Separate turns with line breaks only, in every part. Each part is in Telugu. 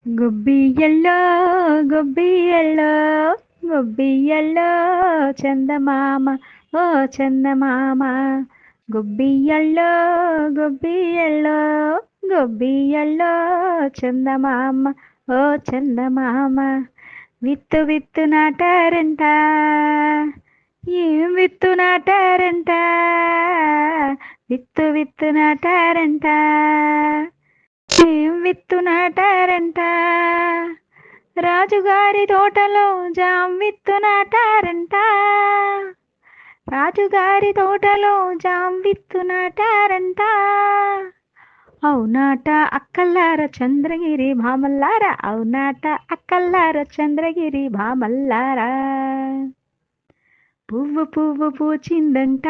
గుబ్బియల్లో గుబ్బియల్లో గుబ్బియల్లో చందమామ ఓ చందమామ గుబ్బియల్లో గుబ్బియల్లో గుబ్బియల్లో చందమామ ఓ చందమామ విత్తు విత్తు నాటారంట ఏం విత్తు నాటారంట విత్తు విత్తు నాటారంట ఏం విత్తు నాటారంట రాజుగారి తోటలో జాం విత్తు నాటారంట రాజుగారి తోటలో జాం విత్తు నాటారంట అవునాట అక్కల్లార చంద్రగిరి భామల్లారా అవునాట అక్కల్లార చంద్రగిరి భామల్లారా పువ్వు పువ్వు పూచిందంట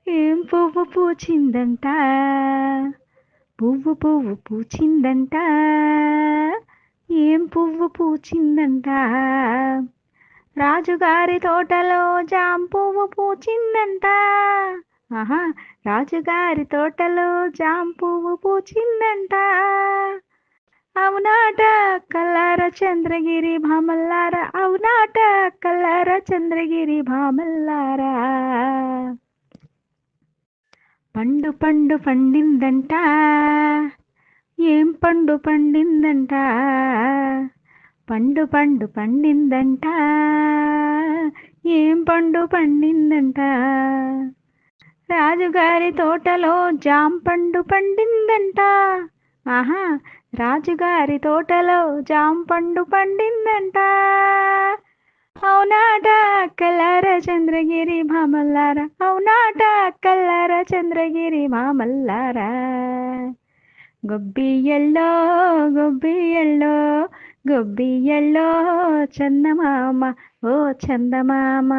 ఏం పువ్వు పూచిందంట పువ్వు పువ్వు పూచిందంట ఏం పువ్వు పూచిందంట రాజుగారి తోటలో జాం పువ్వు పూచిందంట ఆహా రాజుగారి తోటలో జాం పువ్వు పూచిందంట అవునాట కల్లార చంద్రగిరి భామల్లారా అవునాట కల్లార చంద్రగిరి భామల్లారా పండు పండు పండిందంట ఏం పండు పండిందంట పండు పండు పండిందంట ఏం పండు పండిందంట రాజుగారి తోటలో జాం పండు పండిందంట ఆహా రాజుగారి తోటలో జాం పండు పండిందంట అవునాట కల్లార చంద్రగిరి భామల్లారా అవునాట కల్లార చంద్రగిరి భామల్లారా గొబ్బియల్లో గొబ్బియల్లో గొబ్బియల్లో చందమామ ఓ చందమామ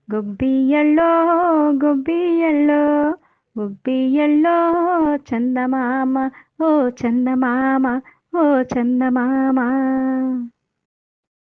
గొబ్బియల్లో గొబ్బియల్లో గొబ్బియల్లో చందమామ ఓ చందమామ ఓ చందమామ